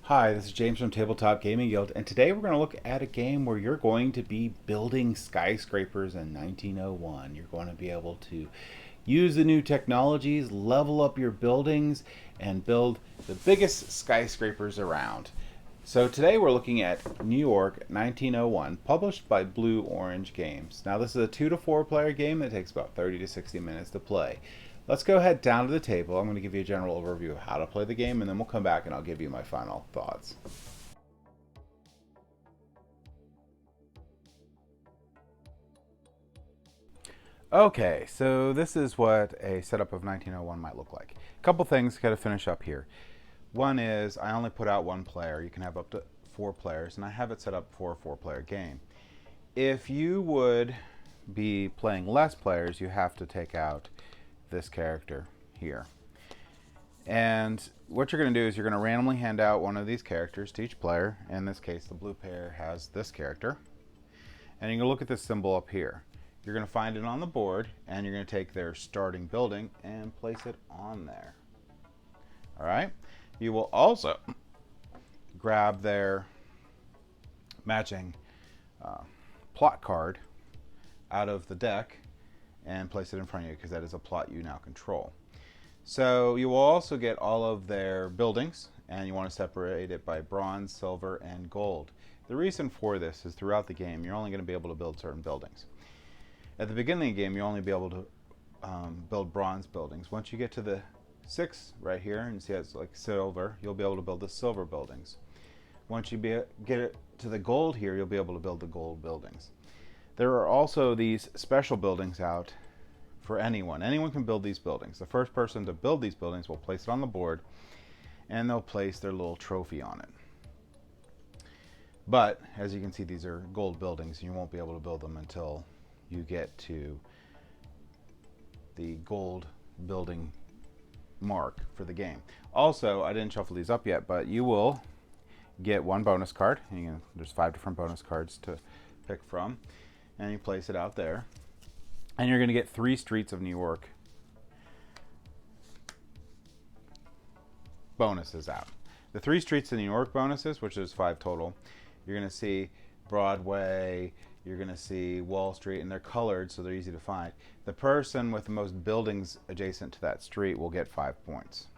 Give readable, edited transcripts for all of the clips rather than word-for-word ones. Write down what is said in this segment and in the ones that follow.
Hi, this is James from Tabletop Gaming Guild, and today we're going to look at a game where you're going to be building skyscrapers in 1901. You're going to be able to use the new technologies, level up your buildings, and build the biggest skyscrapers around. So today we're looking at New York 1901, published by Blue Orange Games. Now this is a 2 to 4 player game that takes about 30 to 60 minutes to play. Let's go ahead down to the table. I'm going to give you a general overview of how to play the game, and then we'll come back and I'll give you my final thoughts. Okay, so this is what a setup of 1901 might look like. A couple things got to finish up here. One is I only put out one player. You can have up to 4 players, and I have it set up for a 4-player game. If you would be playing less players, you have to take out this character here. And what you're going to do is you're going to randomly hand out one of these characters to each player. In this case, the blue player has this character. And you're going to look at this symbol up here. You're going to find it on the board, and you're going to take their starting building and place it on there. All right? You will also grab their matching plot card out of the deck and place it in front of you, because that is a plot you now control. So you will also get all of their buildings, and you want to separate it by bronze, silver, and gold. The reason for this is throughout the game you're only going to be able to build certain buildings. At the beginning of the game you'll only be able to build bronze buildings. Once you get to the 6 right here, and you see it's like silver, you'll be able to build the silver buildings. Once you get it to the gold here, you'll be able to build the gold buildings. There are also these special buildings out for anyone. Anyone can build these buildings. The first person to build these buildings will place it on the board, and they'll place their little trophy on it. But, as you can see, these are gold buildings, and you won't be able to build them until you get to the gold building mark for the game. Also, I didn't shuffle these up yet, but you will get one bonus card. There's 5 different bonus cards to pick from. And you place it out there. And you're going to get 3 streets of New York bonuses out. The 3 streets of New York bonuses, which is 5 total, you're going to see Broadway, you're going to see Wall Street, and they're colored so they're easy to find. The person with the most buildings adjacent to that street will get 5 points.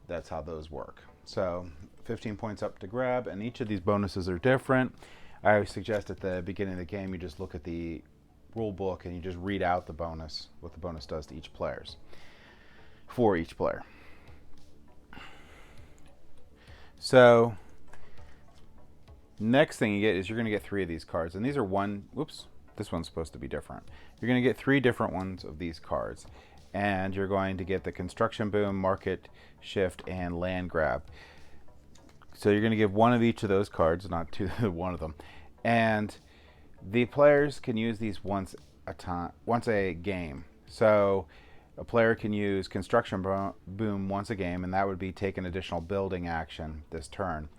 That's how those work. So 15 points up to grab, and each of these bonuses are different. I always suggest at the beginning of the game you just look at the rule book and you just read out the bonus, what the bonus does to each players, for each player. So next thing you get is you're going to get 3 of these cards, and these are this one's supposed to be different. You're going to get 3 different ones of these cards, and you're going to get the construction boom, market shift, and land grab. So you're going to give 1 of each of those cards, not 2, 1 of them. And the players can use these once a game. So a player can use construction boom once a game, and that would be take an additional building action this turn.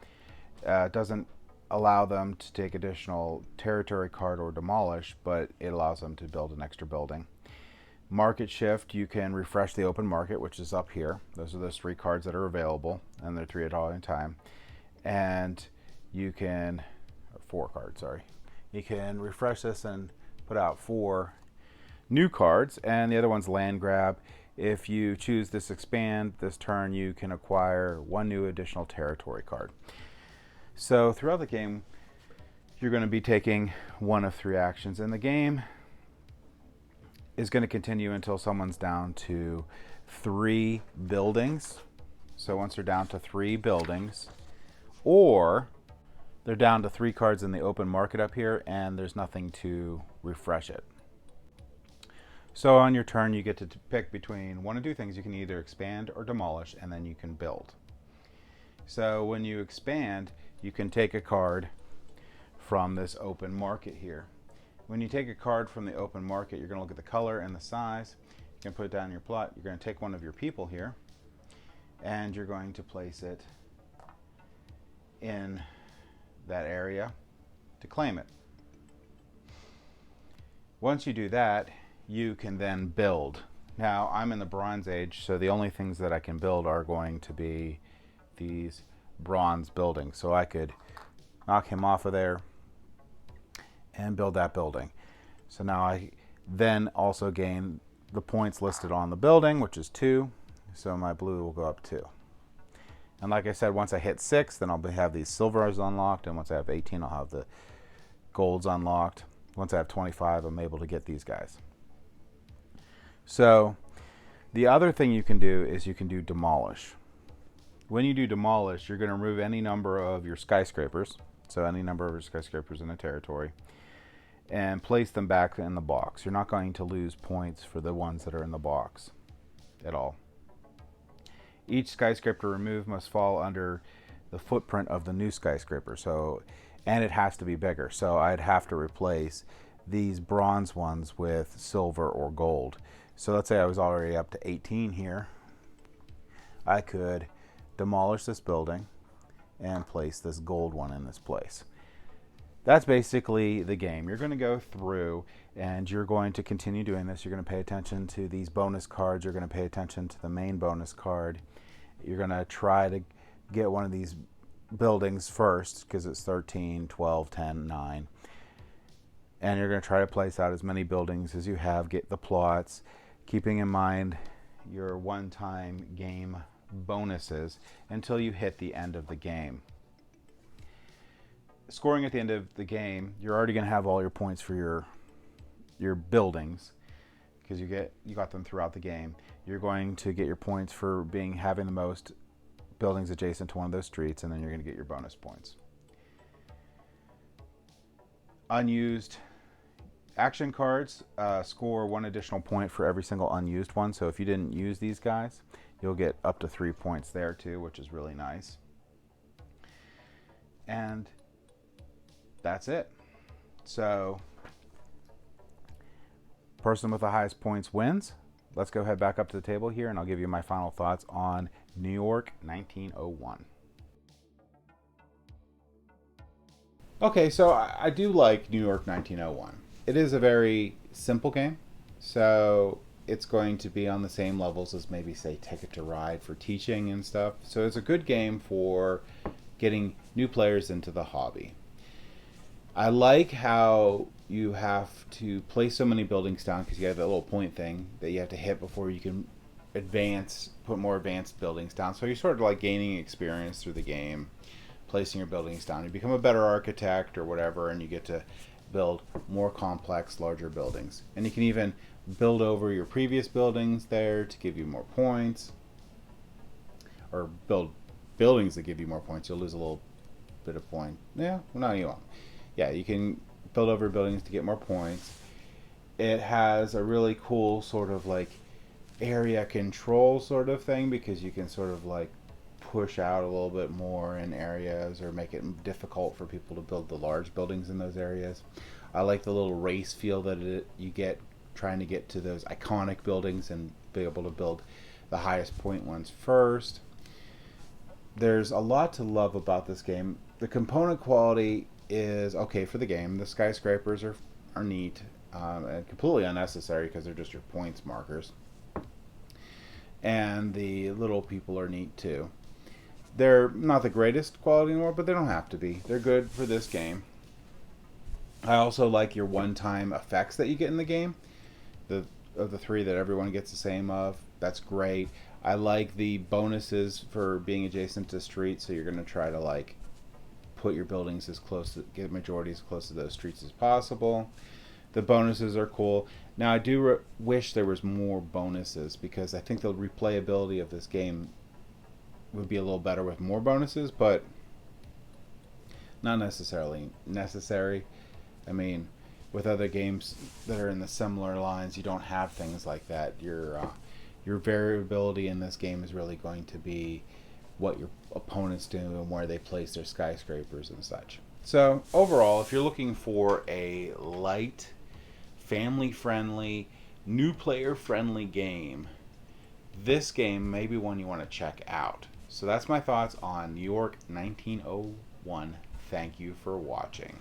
It doesn't allow them to take additional territory card or demolish, but it allows them to build an extra building. Market shift, you can refresh the open market, which is up here. Those are those 3 cards that are available, and they're 3 at all in time. And you can, 4 cards, sorry. You can refresh this and put out 4 new cards, and the other one's land grab. If you choose this expand this turn, you can acquire 1 new additional territory card. So throughout the game, you're going to be taking 1 of 3 actions, and the game is going to continue until someone's down to 3 buildings. So once they're down to 3 buildings, or they're down to 3 cards in the open market up here and there's nothing to refresh it. So on your turn you get to pick between 1 of 2 things. You can either expand or demolish, and then you can build. So when you expand, you can take a card from this open market here. When you take a card from the open market, you're going to look at the color and the size. You can put it down in your plot. You're going to take one of your people here, and you're going to place it in that area to claim it. Once you do that, you can then build. Now, I'm in the Bronze Age, so the only things that I can build are going to be these bronze building. So I could knock him off of there and build that building. So now I then also gain the points listed on the building, which is 2. So my blue will go up 2. And like I said, once I hit 6, then I'll have these silvers unlocked. And once I have 18, I'll have the golds unlocked. Once I have 25, I'm able to get these guys. So the other thing you can do is you can do demolish. When you do demolish, you're going to remove any number of your skyscrapers, so any number of your skyscrapers in a territory, and place them back in the box. You're not going to lose points for the ones that are in the box at all. Each skyscraper removed must fall under the footprint of the new skyscraper, and it has to be bigger. So I'd have to replace these bronze ones with silver or gold. So let's say I was already up to 18 here. I could demolish this building and place this gold one in this place. That's basically the game. You're going to go through and you're going to continue doing this. You're going to pay attention to these bonus cards. You're going to pay attention to the main bonus card. You're going to try to get one of these buildings first because it's 13, 12, 10, 9. And you're going to try to place out as many buildings as you have, get the plots, keeping in mind your one-time game bonuses until you hit the end of the game. Scoring at the end of the game, you're already going to have all your points for your buildings because you got them throughout the game. You're going to get your points for having the most buildings adjacent to one of those streets, and then you're going to get your bonus points. Unused action cards score 1 additional point for every single unused one. So if you didn't use these guys, you'll get up to 3 points there too, which is really nice. And that's it. So person with the highest points wins. Let's go head back up to the table here and I'll give you my final thoughts on New York 1901. Okay, so I do like New York 1901. It is a very simple game, so it's going to be on the same levels as maybe, say, Ticket to Ride for teaching and stuff. So it's a good game for getting new players into the hobby. I like how you have to place so many buildings down because you have that little point thing that you have to hit before you can put more advanced buildings down. So you're sort of like gaining experience through the game, placing your buildings down. You become a better architect or whatever, and you get to build more complex, larger buildings. And you can even build over your previous buildings there to give you more points, or build buildings that give you more points. You'll lose a little bit of point. Yeah, well, no, you won't. Yeah, you can build over buildings to get more points. It has a really cool sort of like area control sort of thing because you can sort of like push out a little bit more in areas or make it difficult for people to build the large buildings in those areas. I like the little race feel that you get trying to get to those iconic buildings and be able to build the highest point ones first. There's a lot to love about this game. The component quality is okay for the game. The skyscrapers are neat and completely unnecessary because they're just your points markers. And the little people are neat too. They're not the greatest quality anymore, but they don't have to be. They're good for this game. I also like your one-time effects that you get in the game. Of the 3 that everyone gets the same of. That's great. I like the bonuses for being adjacent to streets, so you're going to try to like put your buildings get the majority as close to those streets as possible. The bonuses are cool. Now I do wish there was more bonuses because I think the replayability of this game would be a little better with more bonuses, but not necessarily necessary. I mean, with other games that are in the similar lines, you don't have things like that. Your variability in this game is really going to be what your opponents do and where they place their skyscrapers and such. So overall, if you're looking for a light, family-friendly, new player-friendly game, this game may be one you want to check out. So that's my thoughts on New York 1901. Thank you for watching.